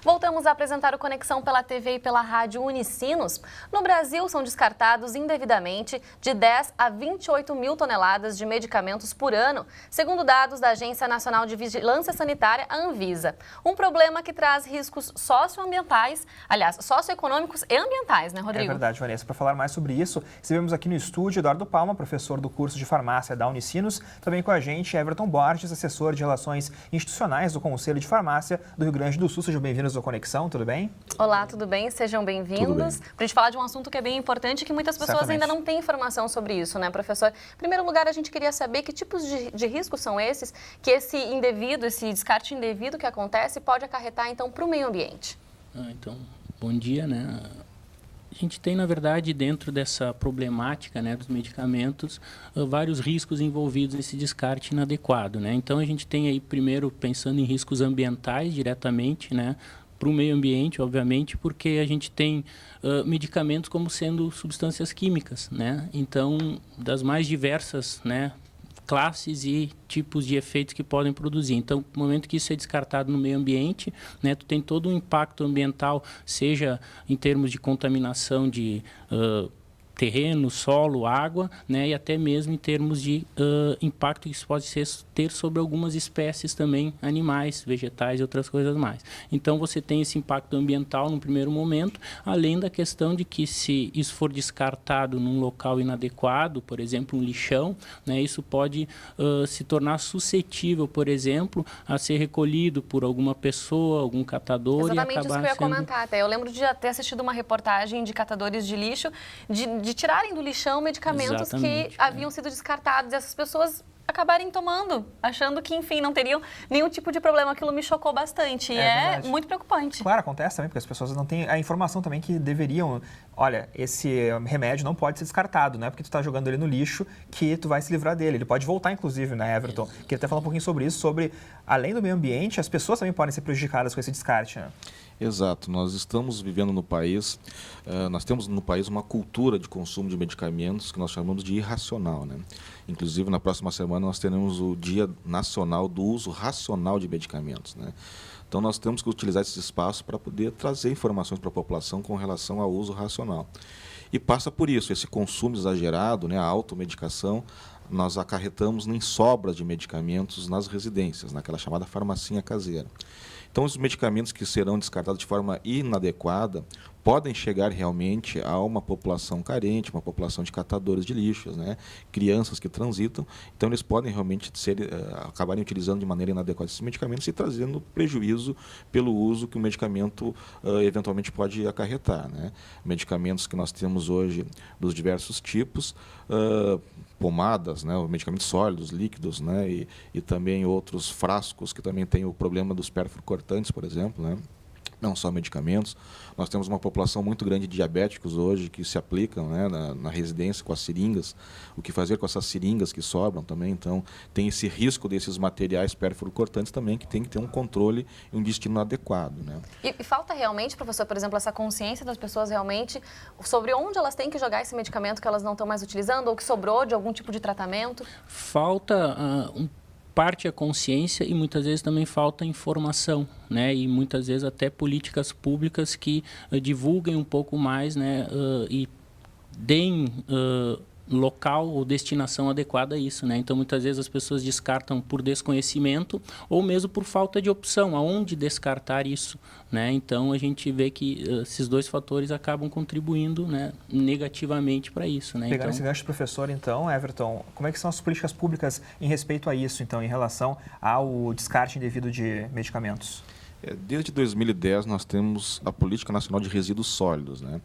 Voltamos a apresentar o Conexão pela TV e pela rádio Unicinos. No Brasil, são descartados indevidamente de 10 a 28 mil toneladas de medicamentos por ano, segundo dados da Agência Nacional de Vigilância Sanitária, a Anvisa. Um problema que traz riscos socioeconômicos e ambientais, né, Rodrigo? É verdade, Vanessa. Para falar mais sobre isso, recebemos aqui no estúdio Eduardo Palma, professor do curso de farmácia da Unicinos, também com a gente Everton Borges, assessor de Relações Institucionais do Conselho de Farmácia do Rio Grande do Sul. Sejam bem-vindos ao Conexão, tudo bem? Olá, tudo bem? Sejam bem-vindos. Para a gente falar de um assunto que é bem importante e que muitas pessoas ainda não têm informação sobre isso, né, professor? Em primeiro lugar, a gente queria saber que tipos de riscos são esses que esse descarte indevido que acontece pode acarretar, então, para o meio ambiente. Então, bom dia, né? A gente tem, na verdade, dentro dessa problemática, né, dos medicamentos, vários riscos envolvidos nesse descarte inadequado, né? Então, a gente tem aí, primeiro, pensando em riscos ambientais diretamente, né, para o meio ambiente, obviamente, porque a gente tem medicamentos como sendo substâncias químicas, né? Então, das mais diversas, né, classes e tipos de efeitos que podem produzir. Então, no momento que isso é descartado no meio ambiente, né, tu tem todo um impacto ambiental, seja em termos de contaminação de terreno, solo, água, né, e até mesmo em termos de impacto que isso pode ter sobre algumas espécies também, animais, vegetais e outras coisas mais. Então, você tem esse impacto ambiental no primeiro momento, além da questão de que se isso for descartado num local inadequado, por exemplo, um lixão, né, isso pode se tornar suscetível, por exemplo, a ser recolhido por alguma pessoa, algum catador. Exatamente, e acabar isso que eu ia comentar até. Eu lembro de ter assistido uma reportagem de catadores de lixo, de tirarem do lixão medicamentos que haviam sido descartados e essas pessoas acabarem tomando, achando que, enfim, não teriam nenhum tipo de problema. Aquilo me chocou bastante e é muito preocupante. Claro, acontece também, porque as pessoas não têm a informação também que deveriam. Olha, esse remédio não pode ser descartado, não é porque tu está jogando ele no lixo que tu vai se livrar dele. Ele pode voltar, inclusive, né, Everton? Queria até falar um pouquinho sobre isso, sobre, além do meio ambiente, as pessoas também podem ser prejudicadas com esse descarte, né? Exato, nós estamos vivendo no país, nós temos no país uma cultura de consumo de medicamentos que nós chamamos de irracional, né? Inclusive, na próxima semana nós teremos o Dia Nacional do Uso Racional de Medicamentos, né? Então, nós temos que utilizar esse espaço para poder trazer informações para a população com relação ao uso racional. E passa por isso, esse consumo exagerado, né, a automedicação, nós acarretamos em sobras de medicamentos nas residências, naquela chamada farmacinha caseira. Então, os medicamentos que serão descartados de forma inadequada podem chegar realmente a uma população carente, uma população de catadores de lixos, né? Crianças que transitam. Então, eles podem realmente acabarem utilizando de maneira inadequada esses medicamentos e trazendo prejuízo pelo uso que o medicamento eventualmente pode acarretar, né? Medicamentos que nós temos hoje dos diversos tipos, pomadas, né, medicamentos sólidos, líquidos, né, e também outros frascos que também têm o problema dos pérfuro-cortantes, por exemplo, né, não só medicamentos. Nós temos uma população muito grande de diabéticos hoje que se aplicam, né, na residência com as seringas. O que fazer com essas seringas que sobram também? Então, tem esse risco desses materiais pérfuro-cortantes também que tem que ter um controle e um destino adequado, né? E falta realmente, professor, por exemplo, essa consciência das pessoas realmente sobre onde elas têm que jogar esse medicamento que elas não estão mais utilizando ou que sobrou de algum tipo de tratamento? Falta parte a consciência e muitas vezes também falta informação, né? E muitas vezes até políticas públicas que divulguem um pouco mais, né? E deem local ou destinação adequada a isso, né? Então, muitas vezes as pessoas descartam por desconhecimento ou mesmo por falta de opção, aonde descartar isso, né? Então, a gente vê que esses dois fatores acabam contribuindo, né, negativamente para isso, né? Pegando esse gancho, professor, então, Everton, como é que são as políticas públicas em respeito a isso, então, em relação ao descarte indevido de medicamentos? Desde 2010, nós temos a Política Nacional de Resíduos Sólidos, né?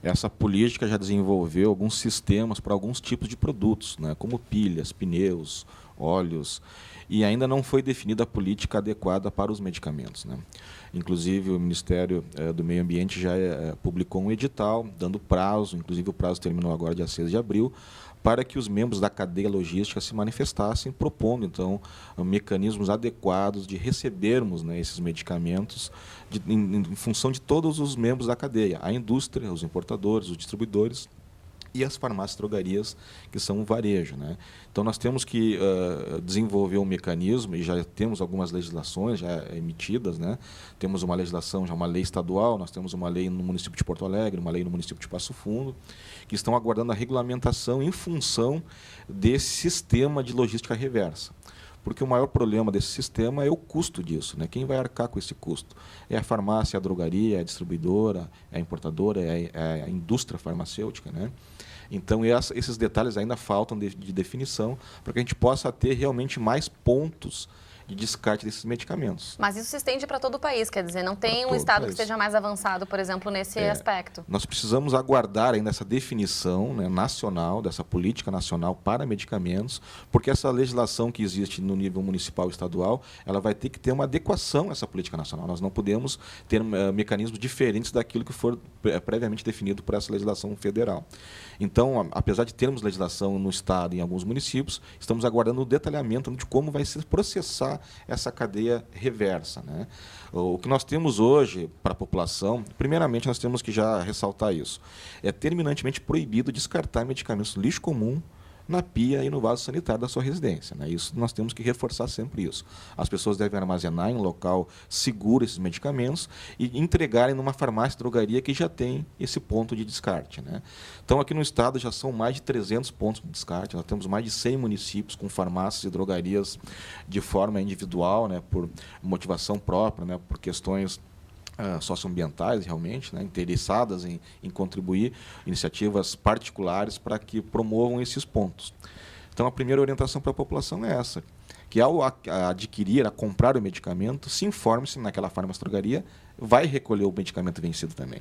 Essa política já desenvolveu alguns sistemas para alguns tipos de produtos, né? Como pilhas, pneus, óleos, e ainda não foi definida a política adequada para os medicamentos, né? Inclusive, o Ministério do Meio Ambiente já publicou um edital, dando prazo, inclusive o prazo terminou agora dia 6 de abril, para que os membros da cadeia logística se manifestassem, propondo, então, mecanismos adequados de recebermos, né, esses medicamentos em função de todos os membros da cadeia, a indústria, os importadores, os distribuidores e as farmácias drogarias, que são o varejo, né? Então, nós temos que desenvolver um mecanismo, e já temos algumas legislações já emitidas, né? Temos uma legislação, já uma lei estadual, nós temos uma lei no município de Porto Alegre, uma lei no município de Passo Fundo, que estão aguardando a regulamentação em função desse sistema de logística reversa. Porque o maior problema desse sistema é o custo disso, né? Quem vai arcar com esse custo? É a farmácia, a drogaria, é a distribuidora, é a importadora, é a indústria farmacêutica, né? Então, esses detalhes ainda faltam de definição para que a gente possa ter realmente mais pontos de descarte desses medicamentos. Mas isso se estende para todo o país, quer dizer, não tem Pra um todo estado o que país. esteja mais avançado, por exemplo, nesse aspecto. Nós precisamos aguardar ainda essa definição, né, nacional, dessa política nacional para medicamentos, porque essa legislação que existe no nível municipal e estadual, ela vai ter que ter uma adequação a essa política nacional. Nós não podemos ter mecanismos diferentes daquilo que for previamente definido por essa legislação federal. Então, apesar de termos legislação no estado e em alguns municípios, estamos aguardando o detalhamento de como vai se processar essa cadeia reversa, né? O que nós temos hoje para a população, primeiramente nós temos que já ressaltar isso, é terminantemente proibido descartar medicamentos no lixo comum, na pia e no vaso sanitário da sua residência, né? Isso nós temos que reforçar sempre isso. As pessoas devem armazenar em um local seguro esses medicamentos e entregarem numa farmácia, drogaria que já tem esse ponto de descarte, né? Então, aqui no estado já são mais de 300 pontos de descarte, nós temos mais de 100 municípios com farmácias e drogarias de forma individual, né? Por motivação própria, né? Por questões socioambientais, realmente, né, interessadas em contribuir, iniciativas particulares para que promovam esses pontos. Então, a primeira orientação para a população é essa, que ao adquirir, a comprar o medicamento, se informe se naquela farmácia drogaria vai recolher o medicamento vencido também.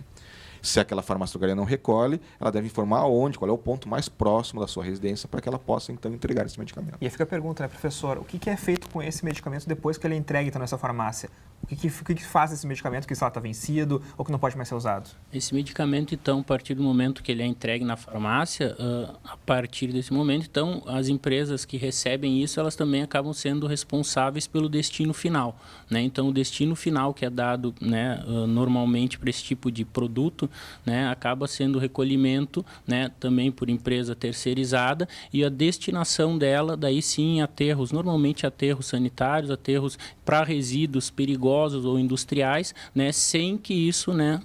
Se aquela farmácia drogaria não recolhe, ela deve informar onde, qual é o ponto mais próximo da sua residência para que ela possa, então, entregar esse medicamento. E aí fica a pergunta, né, professor, o que é feito com esse medicamento depois que ele é entregue então, nessa farmácia? O que faz esse medicamento que está vencido ou que não pode mais ser usado? Esse medicamento, então, a partir do momento que ele é entregue na farmácia, a partir desse momento, então, as empresas que recebem isso, elas também acabam sendo responsáveis pelo destino final, né? Então, o destino final que é dado, né, normalmente para esse tipo de produto, né, acaba sendo o recolhimento, né, também por empresa terceirizada, e a destinação dela, daí sim, aterros, normalmente aterros sanitários, aterros para resíduos perigosos ou industriais, né, sem que isso, né,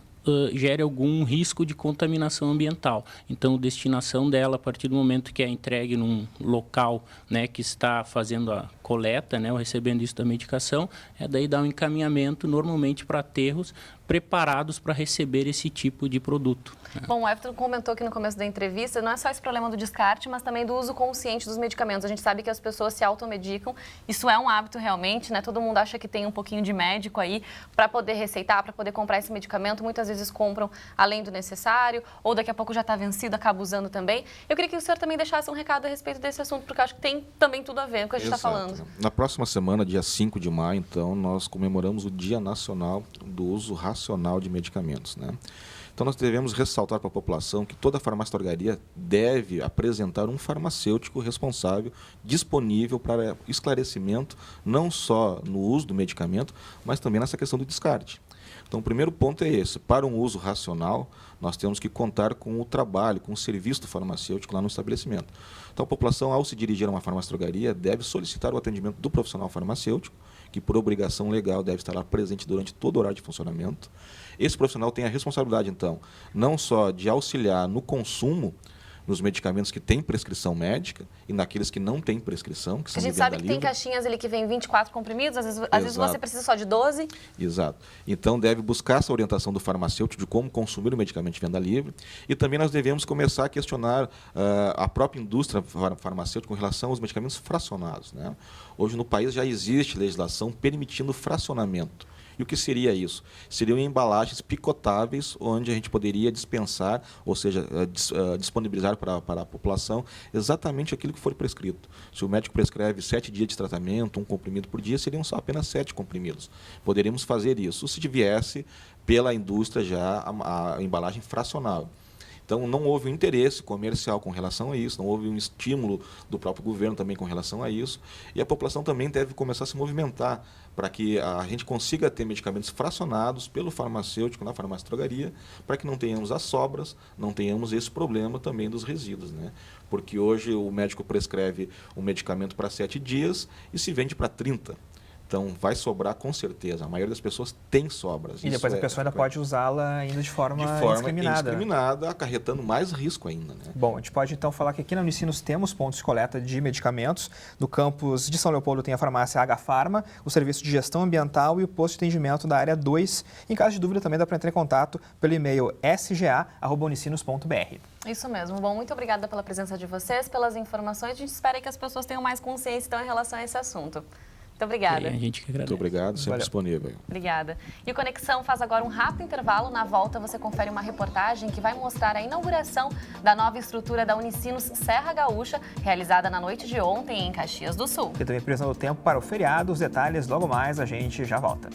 gere algum risco de contaminação ambiental. Então, a destinação dela, a partir do momento que é entregue num local, né, que está fazendo a coleta, né, ou recebendo isso da medicação, é daí dar um encaminhamento normalmente para aterros preparados para receber esse tipo de produto. Bom, o Everton comentou aqui no começo da entrevista, não é só esse problema do descarte, mas também do uso consciente dos medicamentos. A gente sabe que as pessoas se automedicam, isso é um hábito realmente, né? Todo mundo acha que tem um pouquinho de médico aí para poder receitar, para poder comprar esse medicamento. Muitas vezes compram além do necessário, ou daqui a pouco já está vencido, acaba usando também. Eu queria que o senhor também deixasse um recado a respeito desse assunto, porque eu acho que tem também tudo a ver com o que a gente está falando. Na próxima semana, dia 5 de maio, então, nós comemoramos o Dia Nacional do Uso Racional de Medicamentos, né? Então, nós devemos ressaltar para a população que toda farmácia drogaria deve apresentar um farmacêutico responsável, disponível para esclarecimento, não só no uso do medicamento, mas também nessa questão do descarte. Então, o primeiro ponto é esse. Para um uso racional, nós temos que contar com o trabalho, com o serviço do farmacêutico lá no estabelecimento. Então, a população, ao se dirigir a uma farmácia drogaria, deve solicitar o atendimento do profissional farmacêutico, que por obrigação legal deve estar lá presente durante todo o horário de funcionamento. Esse profissional tem a responsabilidade, então, não só de auxiliar no consumo nos medicamentos que têm prescrição médica e naqueles que não têm prescrição, que são A gente de venda sabe que tem livre. caixinhas ali que vem 24 comprimidos, às vezes você precisa só de 12. Exato. Então, deve buscar essa orientação do farmacêutico de como consumir o medicamento de venda livre. E também nós devemos começar a questionar a própria indústria farmacêutica com relação aos medicamentos fracionados, né? Hoje, no país, já existe legislação permitindo fracionamento. E o que seria isso? Seriam embalagens picotáveis, onde a gente poderia dispensar, ou seja, disponibilizar para a população exatamente aquilo que for prescrito. Se o médico prescreve 7 dias de tratamento, 1 comprimido por dia, seriam só apenas 7 comprimidos. Poderíamos fazer isso se viesse pela indústria já a embalagem fracionável. Então, não houve um interesse comercial com relação a isso, não houve um estímulo do próprio governo também com relação a isso, e a população também deve começar a se movimentar para que a gente consiga ter medicamentos fracionados pelo farmacêutico na farmácia-drogaria, para que não tenhamos as sobras, não tenhamos esse problema também dos resíduos, né? Porque hoje o médico prescreve um medicamento para 7 dias e se vende para 30. Então, vai sobrar com certeza. A maioria das pessoas tem sobras. E depois a pessoa ainda pode usá-la ainda de forma indiscriminada, acarretando mais risco ainda, né? Bom, a gente pode então falar que aqui na Unicinos temos pontos de coleta de medicamentos. No campus de São Leopoldo tem a farmácia H-Farma, o serviço de gestão ambiental e o posto de atendimento da área 2. Em caso de dúvida também dá para entrar em contato pelo e-mail sga@unicinos.br. Isso mesmo. Bom, muito obrigada pela presença de vocês, pelas informações. A gente espera que as pessoas tenham mais consciência então, em relação a esse assunto. Muito obrigada. A gente que agradece. Muito obrigado, sempre disponível. Obrigada. E o Conexão faz agora um rápido intervalo. Na volta você confere uma reportagem que vai mostrar a inauguração da nova estrutura da Unicinos Serra Gaúcha, realizada na noite de ontem em Caxias do Sul. E também previsão do tempo para o feriado. Os detalhes logo mais, a gente já volta.